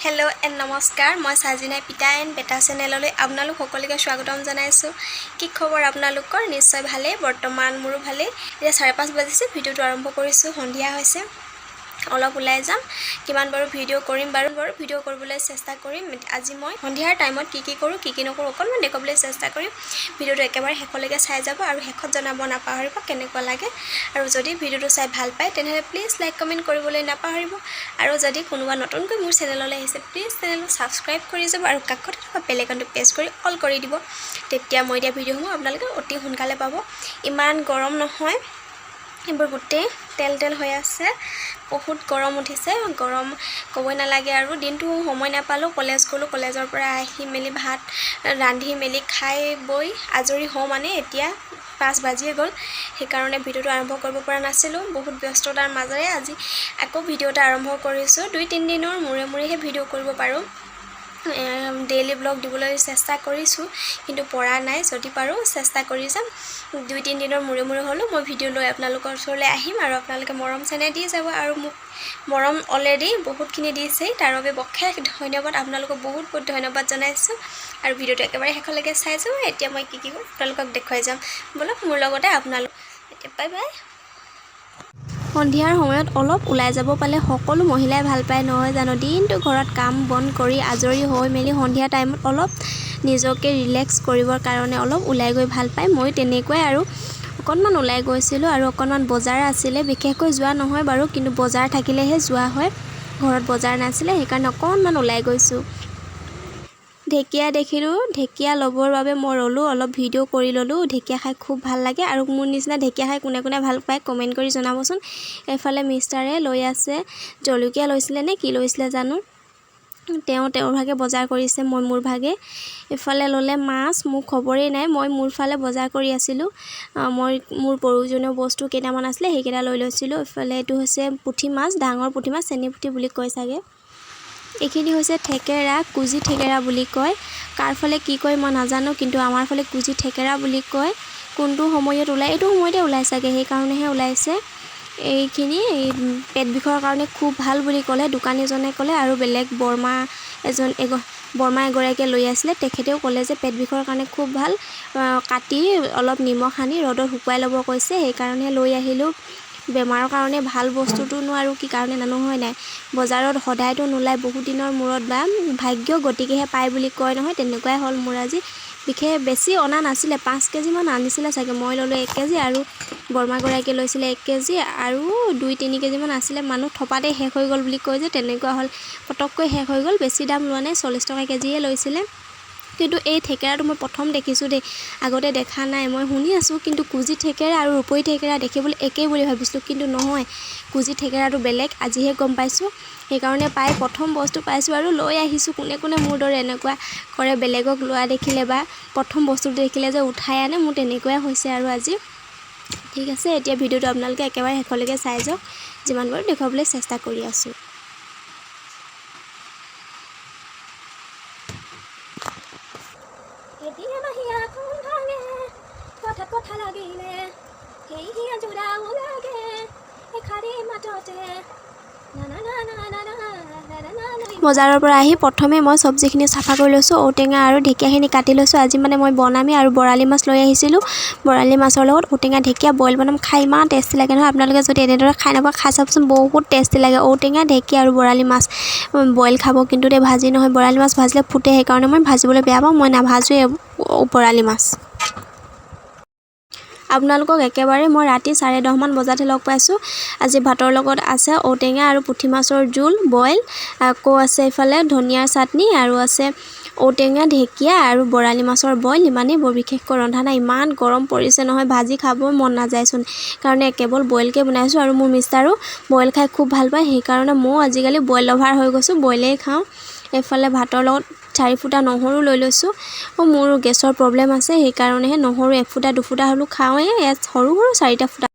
Hello and नमस्कार मैं साजिना पिता एंड बेटा चेनेलলৈ আপোনালোক সকলোকে স্বাগতম জনাইছো। কি খবৰ আপোনালোকৰ? নিশ্চয় ভালে। বৰ্তমান মোৰো ভালে। এতিয়া 5:30 বাজিছে। ভিডিওটো আৰম্ভ কৰিছো। সন্ধিয়া হৈছে। অলপ ওলাই যাম। কিমান বাৰু ভিডিও কৰিম বাৰু ভিডিও কৰিবলৈ চেষ্টা কৰিম। আজি মই সন্ধিয়াৰ টাইমত কি কৰো কি নকৰো অকনমান দেখাবলৈ চেষ্টা কৰিম। ভিডিওটো একেবাৰে শেষলৈকে চাই যাব আৰু শেষত জনাব নাপাহৰিব কেনেকুৱা লাগে। আৰু যদি ভিডিওটো চাই ভাল পায় তেনহলে প্লিজ লাইক কমেন্ট কৰিবলৈ নাপাহৰিব। আৰু যদি কোনোবা নতুনকৈ মোৰ চেনেললৈ আহিছে প্লিজ চেনেলটো সাবস্ক্ৰাইব কৰি যাব আৰু কাষত থকা বেল আইকনটো প্ৰেছ কৰি অল কৰি দিব। তেতিয়া মই দিয়া ভিডিওসমূহ আপোনালোকে অতি সোনকালে পাব। ইমান গৰম নহয়। এবাৰ গোটেই তেল হৈ আছে। বহুত গৰম উঠিছে। গৰম কবই নালাগে আৰু দিনটো সময় নাপালো। কলেজ গলো। কলেজৰ পৰা আহি মেলি ভাত ৰান্ধি মেলি খাই বই আজৰি হওঁ মানে এতিয়া 5 বাজিয়ে গ'ল। সেইকাৰণে ভিডিওটো আৰম্ভ কৰিব পৰা নাছিলো। বহুত ব্যস্ততাৰ মাজেৰে আজি আকৌ ভিডিওটা আৰম্ভ কৰিছো। 2-3 দিনৰ মূৰেহে ভিডিও কৰিব পাৰো। ডেইলি ব্লগ দিবলৈ চেষ্টা কৰিছো কিন্তু পৰা নাই। যদি পাৰো চেষ্টা কৰি যাম। 2-3 দিনৰ মূৰে হলো মই ভিডিও লৈ আপোনালোকৰ ওচৰলৈ আহিম আৰু আপোনালোকে মৰম চেনে দি যাব আৰু মোক মৰম অলৰেডি বহুতখিনি দিছে। তাৰ বাবে বখেক ধন্যবাদ। আপোনালোকক বহুত ধন্যবাদ জনাইছো আৰু ভিডিওটো একেবাৰে শেষলৈকে চাই যাওক। এতিয়া মই কি কৰো আপোনালোকক দেখুৱাই যাম। বলক মোৰ লগতে আপোনালোক। এতিয়া বাই বাই। সন্ধিয়াৰ সময়ত অলপ ওলাই যাব পালে সকলো মহিলাই ভাল পায় নহয় জানো। দিনটো ঘৰত কাম বন কৰি আজৰি হৈ মেলি সন্ধিয়া টাইমত অলপ নিজকে ৰিলেক্স কৰিবৰ কাৰণে অলপ ওলাই গৈ ভাল পায়। মই তেনেকৈ আৰু অকনমান ওলাই গৈছিলো আৰু অকনমান বজাৰ আছিলে। বিশেষকৈ যোৱা নহয় বাৰু কিন্তু বজাৰ থাকিলেহে যোৱা হয়। ঘৰত বজাৰ নাছিলে সেইকাৰণে অকনমান ওলাই গৈছো। ঢেকিয়া দেখিলো। ঢেকিয়া লবৰ বাবে মই ৰলো অলপ ভিডিও কৰি ললো। ঢেকিয়া খাই খুব ভাল লাগে আৰু মোৰ নিচিনা ঢেকিয়া খাই কোনে ভাল পায় কমেন্ট কৰি জনাবচোন। এফালে মিষ্টাৰে লৈ আছে জলকীয়া লৈছিলে নে কি লৈছিলে জানো। তেওঁৰ ভাগে বজাৰ কৰিছে মই মোৰ ভাগে। এফালে ললে মাছ মোৰ খবৰেই নাই। মই মোৰ ফালে বজাৰ কৰি আছিলো। মোৰ প্ৰয়োজনীয় বস্তু কেইটামান আছিলে সেইকেইটা লৈ লৈছিলো। এফালে এইটো হৈছে পুঠি মাছ ডাঙৰ পুঠি মাছ চেনি পুঠি বুলি কয় চাগে। এইখিনি হৈছে থেকেৰা কুজি থেকেৰা বুলি কয়। কাৰ ফালে কি কয় মই নাজানো কিন্তু আমাৰ ফালে কুজি থেকেৰা বুলি কয়। কোনটো সময়ত ওলাই এইটো সময়তে ওলাই চাগে সেইকাৰণেহে ওলাইছে। এইখিনি পেট বিষৰ কাৰণে খুব ভাল বুলি ক'লে দোকানীজনে ক'লে আৰু বেলেগ বৰ্মা এগৰাকীয়ে লৈ আছিলে। তেখেতেও ক'লে যে পেট বিষৰ কাৰণে খুব ভাল। কাটি অলপ নিমখ সানি ৰ'দত শুকুৱাই ল'ব কৈছে। সেইকাৰণে লৈ আহিলো। বেমাৰৰ কাৰণে ভাল বস্তুটোনো আৰু কি কাৰণে নানো হয় নাই। বজাৰত সদায়তো নোলাই বহুত দিনৰ মূৰত বা ভাগ্য গতিকেহে পায় বুলি কয় নহয়। তেনেকুৱাই হ'ল মোৰ আজি। বিশেষ বেছি অনা নাছিলে 5 কেজি মান আনিছিলে চাগে। মই ল'লো 1 কেজি আৰু বৰ্মাগৰাকীয়ে লৈছিলে 1 কেজি আৰু 2-3 কেজি মান আছিলে। মানুহ থপাতে শেষ হৈ গ'ল বুলি কয় যে তেনেকুৱা হ'ল। পটককৈ শেষ হৈ গ'ল। বেছি দাম লোৱা নাই 40 টকা কেজিয়ে লৈছিলে। কিন্তু এই থেকেৰাটো মই প্ৰথম দেখিছো দেই। আগতে দেখা নাই। মই শুনি আছো কিন্তু কুজি থেকেৰা আৰু ৰূপৈ থেকেৰা দেখিবলৈ একেই বুলি ভাবিছিলো কিন্তু নহয়। কুজি থেকেৰাটো বেলেগ আজিহে গম পাইছো। সেইকাৰণে প্ৰথম বস্তু পাইছো আৰু লৈ আহিছো। কোনে মোৰ দৰে এনেকুৱা কৰে বেলেগক লোৱা দেখিলে বা প্ৰথম বস্তুটো দেখিলে যে উঠাই আনে মোৰ তেনেকুৱাই হৈছে আৰু আজি। ঠিক আছে এতিয়া ভিডিওটো আপোনালোকে একেবাৰে শেষলৈকে চাই যাওক। যিমান পাৰো দেখুৱাবলৈ চেষ্টা কৰি আছো। এতিয়া মাহিয়া কোন ভাঙে কথা লাগিলে সেই হিয়া জোৰা ওলাগে এখাৰী মাততে। বজাৰৰ পৰা আহি প্ৰথমে মই চব্জিখিনি চাফা কৰি লৈছোঁ। ঔটেঙা আৰু ঢেকীয়াখিনি কাটি লৈছোঁ। আজি মানে মই বনামেই আৰু বৰালি মাছ লৈ আহিছিলোঁ। বৰালি মাছৰ লগত ঔটেঙা ঢেকীয়া বইল বনাম। খাই ইমান টেষ্টি লাগে নহয়। আপোনালোকে যদি এনেদৰে খাই নাপায় খাই চাবচোন বহুত টেষ্টি লাগে। ঔটেঙা ঢেকীয়া আৰু বৰালি মাছ বইল খাব কিন্তু ভাজি নহয়। বৰালি মাছ ভাজিলে ফুটে সেইকাৰণে মই ভাজিবলৈ বেয়া পাওঁ। মই নাভাজোৱে বৰালি মাছ। আপোনালোকক একেবাৰে মই ৰাতি 10:30 মান বজাতহে লগ পাইছোঁ। আজি ভাতৰ লগত আছে ঔটেঙা আৰু পুঠি মাছৰ জোল বইল। আকৌ আছে ইফালে ধনিয়াৰ চাটনি আৰু আছে ঔটেঙা ঢেকীয়া আৰু বৰালি মাছৰ বইল। ইমানেই বৰ বিশেষকৈ ৰন্ধা নাই। ইমান গৰম পৰিছে নহয় ভাজি খাবই মন নাযায়চোন। কাৰণে কেৱল বইলকৈ বনাইছোঁ আৰু মোৰ মিষ্টাৰো বইল খাই খুব ভাল পায়। সেইকাৰণে ময়ো আজিকালি বইল লভাৰ হৈ গৈছোঁ। বইলেই খাওঁ। এফালে ভাতৰ লগত 4 ফুটা নহৰু লৈ লৈছোঁ। মোৰ গেছৰ প্ৰব্লেম আছে সেইকাৰণেহে নহৰু 1 ফুটা 2 ফুটা হ'লেও খাওঁৱে। ইয়াত সৰু 4টা ফুটা